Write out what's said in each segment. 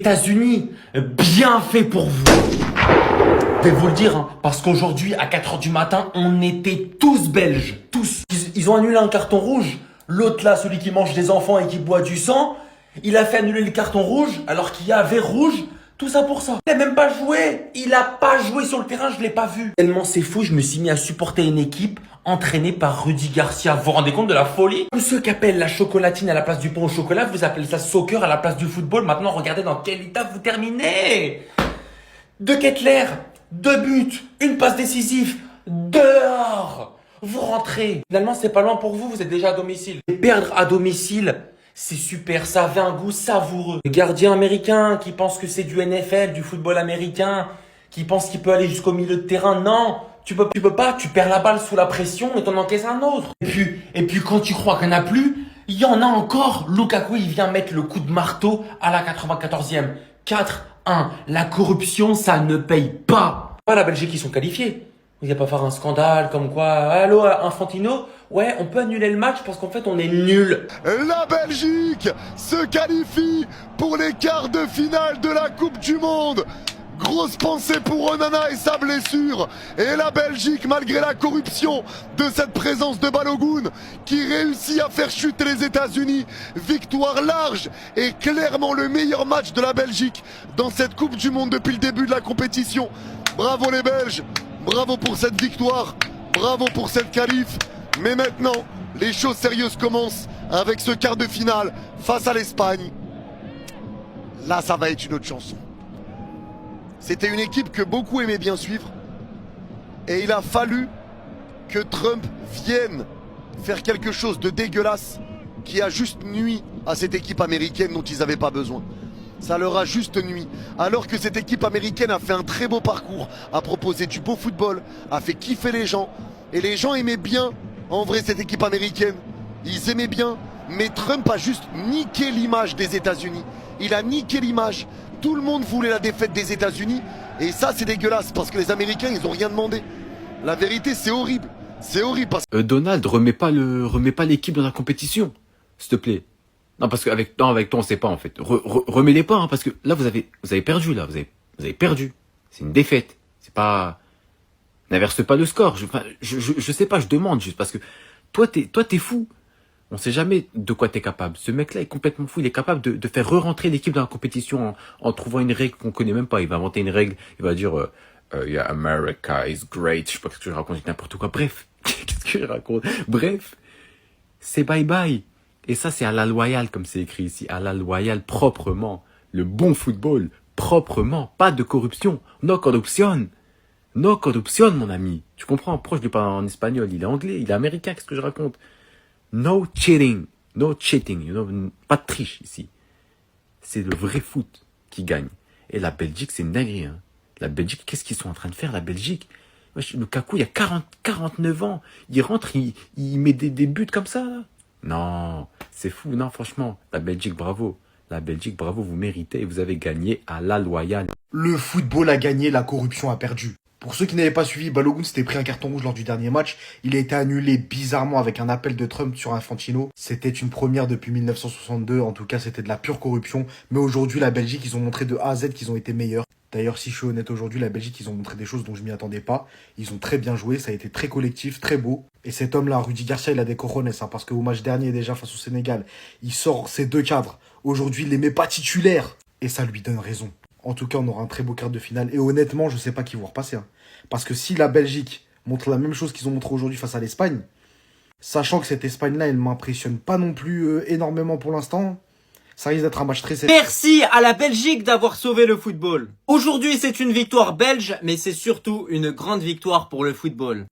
États-Unis, bien fait pour vous. Je vais vous le dire, hein, parce qu'aujourd'hui, à 4 h du matin, on était tous belges. Tous. Ils ont annulé un carton rouge. L'autre là, celui qui mange des enfants et qui boit du sang, il a fait annuler le carton rouge alors qu'il y avait rouge. Tout ça pour ça. Il a même pas joué. Il a pas joué sur le terrain, je l'ai pas vu. Tellement c'est fou, je me suis mis à supporter une équipe entraînée par Rudy Garcia. Vous vous rendez compte de la folie? Tous ceux qui appellent la chocolatine à la place du pain au chocolat, vous appelez ça soccer à la place du football. Maintenant, regardez dans quel état vous terminez. De Kettler, 2 buts, une passe décisive, dehors. Vous rentrez. Finalement, c'est pas loin pour vous, vous êtes déjà à domicile. Et perdre à domicile, c'est super, ça avait un goût savoureux. Le gardien américain qui pense que c'est du NFL, du football américain, qui pense qu'il peut aller jusqu'au milieu de terrain, non. Tu peux pas, tu perds la balle sous la pression et t'en encaisses un autre. Et puis quand tu crois qu'il n'y en a plus, il y en a encore. Lukaku, il vient mettre le coup de marteau à la 94e. 4-1. La corruption, ça ne paye pas. Pas la Belgique, ils sont qualifiés. Il n'y a pas faire un scandale comme quoi, allô Infantino, ouais, on peut annuler le match parce qu'en fait on est nul. La Belgique se qualifie pour les quarts de finale de la Coupe du Monde. Grosse pensée pour Onana et sa blessure. Et la Belgique, malgré la corruption de cette présence de Balogun, qui réussit à faire chuter les États-Unis. Victoire large et clairement le meilleur match de la Belgique dans cette Coupe du Monde depuis le début de la compétition. Bravo les Belges. Bravo pour cette victoire, bravo pour cette qualif. Mais maintenant, les choses sérieuses commencent avec ce quart de finale face à l'Espagne. Là, ça va être une autre chanson. C'était une équipe que beaucoup aimaient bien suivre. Et il a fallu que Trump vienne faire quelque chose de dégueulasse qui a juste nui à cette équipe américaine dont ils n'avaient pas besoin. Ça leur a juste nui. Alors que cette équipe américaine a fait un très beau parcours, a proposé du beau football, a fait kiffer les gens. Et les gens aimaient bien, en vrai, cette équipe américaine. Ils aimaient bien. Mais Trump a juste niqué l'image des États-Unis. Il a niqué l'image. Tout le monde voulait la défaite des États-Unis. Et ça, c'est dégueulasse parce que les Américains, ils n'ont rien demandé. La vérité, c'est horrible. C'est horrible parce que... Donald, remets pas l'équipe dans la compétition, s'il te plaît. Non, parce qu'avec toi, on sait pas, en fait. Remets-les pas, hein, parce que là, vous avez perdu, là. Vous avez perdu. C'est une défaite. C'est pas... N'inverse pas le score. Je sais pas, je demande juste, parce que toi, t'es fou. On sait jamais de quoi t'es capable. Ce mec-là est complètement fou. Il est capable de faire re-rentrer l'équipe dans la compétition en trouvant une règle qu'on connaît même pas. Il va inventer une règle. Il va dire, yeah, America is great. Je sais pas ce que je raconte, n'importe quoi. Bref. Qu'est-ce que je raconte? Bref. C'est bye bye. Et ça, c'est à la loyale, comme c'est écrit ici. À la loyale, proprement. Le bon football, proprement. Pas de corruption. No corruption. No corruption, mon ami. Tu comprends? Proche de pas en espagnol. Il est anglais, il est américain. Qu'est-ce que je raconte? No cheating. No cheating. You know? Pas de triche ici. C'est le vrai foot qui gagne. Et la Belgique, c'est une dinguerie. Hein. La Belgique, qu'est-ce qu'ils sont en train de faire, la Belgique? Lukaku, il y a 49 ans. Il rentre, il met des buts comme ça, là. Non, c'est fou. Non, franchement, la Belgique, bravo. La Belgique, bravo, vous méritez. Vous avez gagné à la loyale. Le football a gagné, la corruption a perdu. Pour ceux qui n'avaient pas suivi, Balogun s'était pris un carton rouge lors du dernier match. Il a été annulé bizarrement avec un appel de Trump sur Infantino. C'était une première depuis 1962. En tout cas, c'était de la pure corruption. Mais aujourd'hui, la Belgique, ils ont montré de A à Z qu'ils ont été meilleurs. D'ailleurs, si je suis honnête aujourd'hui, la Belgique, ils ont montré des choses dont je m'y attendais pas. Ils ont très bien joué, ça a été très collectif, très beau. Et cet homme-là, Rudy Garcia, il a des cojones, hein, parce qu'au match dernier, déjà, face au Sénégal, il sort ses 2 cadres. Aujourd'hui, il les met pas titulaires. Et ça lui donne raison. En tout cas, on aura un très beau quart de finale. Et honnêtement, je sais pas qui vont repasser. Hein. Parce que si la Belgique montre la même chose qu'ils ont montré aujourd'hui face à l'Espagne, sachant que cette Espagne-là, elle m'impressionne pas non plus énormément pour l'instant, ça risque d'être un match très serré. Merci à la Belgique d'avoir sauvé le football. Aujourd'hui, c'est une victoire belge, mais c'est surtout une grande victoire pour le football.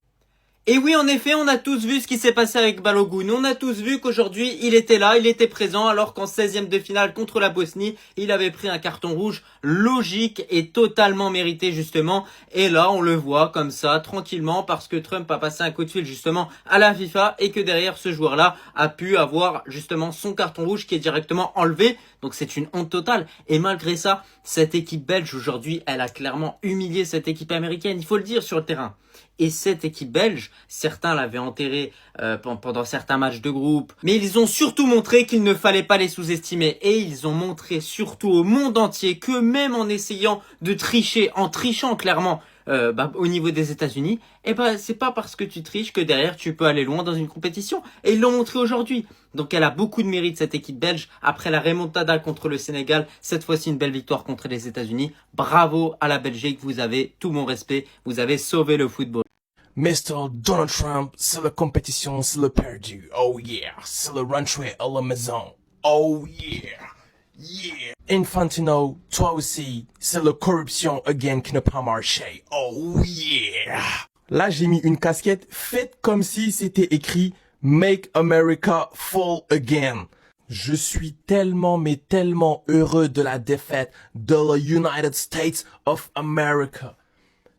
Et oui, en effet, on a tous vu ce qui s'est passé avec Balogun. On a tous vu qu'aujourd'hui, il était là, il était présent, alors qu'en 16e de finale contre la Bosnie, il avait pris un carton rouge logique et totalement mérité, justement. Et là, on le voit comme ça, tranquillement, parce que Trump a passé un coup de fil, justement, à la FIFA et que derrière, ce joueur-là a pu avoir, justement, son carton rouge qui est directement enlevé Donc c'est une honte totale. Et malgré ça, cette équipe belge aujourd'hui, elle a clairement humilié cette équipe américaine. Il faut le dire sur le terrain. Et cette équipe belge, certains l'avaient enterrée pendant certains matchs de groupe. Mais ils ont surtout montré qu'il ne fallait pas les sous-estimer. Et ils ont montré surtout au monde entier que même en essayant de tricher, en trichant clairement au niveau des États-Unis, c'est pas parce que tu triches que derrière tu peux aller loin dans une compétition. Et ils l'ont montré aujourd'hui. Donc elle a beaucoup de mérite cette équipe belge. Après la remontada contre le Sénégal, cette fois-ci une belle victoire contre les États-Unis. Bravo à la Belgique, vous avez tout mon respect. Vous avez sauvé le football. Mr. Donald Trump, c'est la compétition, c'est le perdu. Oh yeah, c'est le rentrer à la maison. Oh yeah, yeah. Infantino, toi aussi, c'est la corruption again qui n'a pas marché. Oh yeah. Là, j'ai mis une casquette faite comme si c'était écrit Make America Fall Again. Je suis tellement, mais tellement heureux de la défaite de la United States of America.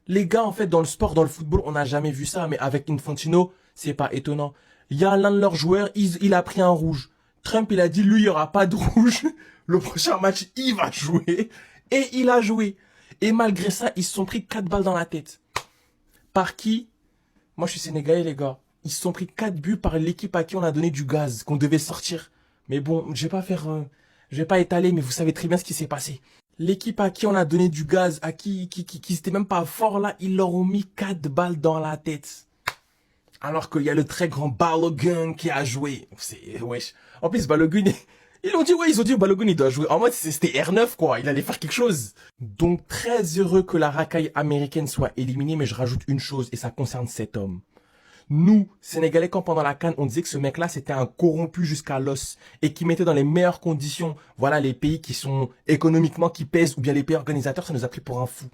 Les gars, en fait, dans le sport, dans le football, on n'a jamais vu ça, mais avec Infantino, c'est pas étonnant. Il y a l'un de leurs joueurs, il a pris un rouge. Trump, il a dit, lui, il y aura pas de rouge. Le prochain match, il va jouer. Et il a joué. Et malgré ça, ils se sont pris 4 balles dans la tête. Par qui? Moi, je suis sénégalais, les gars. Ils se sont pris 4 buts par l'équipe à qui on a donné du gaz, qu'on devait sortir. Mais bon, je vais pas étaler, mais vous savez très bien ce qui s'est passé. L'équipe à qui on a donné du gaz, à qui c'était même pas fort là, ils leur ont mis 4 balles dans la tête. Alors qu'il y a le très grand Balogun qui a joué. Wesh. En plus, Balogun, ils ont dit Balogun, il doit jouer. En mode, c'était R9, quoi. Il allait faire quelque chose. Donc, très heureux que la racaille américaine soit éliminée, mais je rajoute une chose, et ça concerne cet homme. Nous, Sénégalais, quand pendant la CAN, on disait que ce mec-là, c'était un corrompu jusqu'à l'os et qui mettait dans les meilleures conditions, voilà, les pays qui sont économiquement, qui pèsent, ou bien les pays organisateurs, ça nous a pris pour un fou.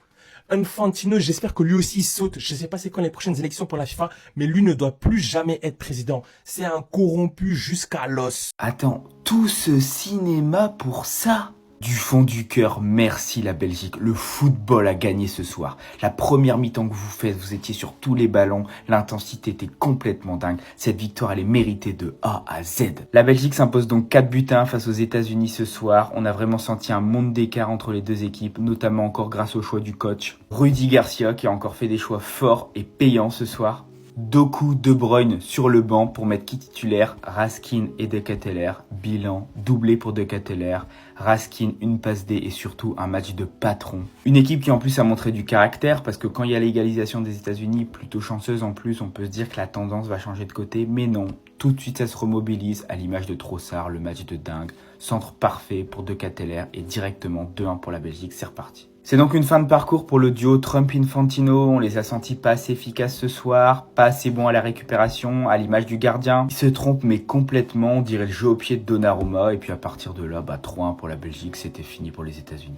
Infantino, j'espère que lui aussi il saute. Je sais pas c'est quand les prochaines élections pour la FIFA, mais lui ne doit plus jamais être président. C'est un corrompu jusqu'à l'os. Attends, tout ce cinéma pour ça? Du fond du cœur, merci la Belgique. Le football a gagné ce soir. La première mi-temps que vous faites, vous étiez sur tous les ballons. L'intensité était complètement dingue. Cette victoire, elle est méritée de A à Z. La Belgique s'impose donc 4-1 face aux États-Unis ce soir. On a vraiment senti un monde d'écart entre les deux équipes, notamment encore grâce au choix du coach Rudy Garcia qui a encore fait des choix forts et payants ce soir. Doku, De Bruyne sur le banc pour mettre qui titulaire? Raskin et De Ketelaere. Bilan doublé pour De Ketelaere. Raskin, une passe D et surtout un match de patron. Une équipe qui en plus a montré du caractère parce que quand il y a l'égalisation des États-Unis, plutôt chanceuse en plus, on peut se dire que la tendance va changer de côté, mais non. Tout de suite ça se remobilise à l'image de Trossard, le match de dingue. Centre parfait pour De Ketelaere et directement 2-1 pour la Belgique, c'est reparti. C'est donc une fin de parcours pour le duo Trump-Infantino. On les a sentis pas assez efficaces ce soir, pas assez bons à la récupération, à l'image du gardien. Ils se trompent mais complètement, on dirait le jeu au pied de Donnarumma. Et puis à partir de là, 3-1 pour la Belgique, c'était fini pour les États-Unis.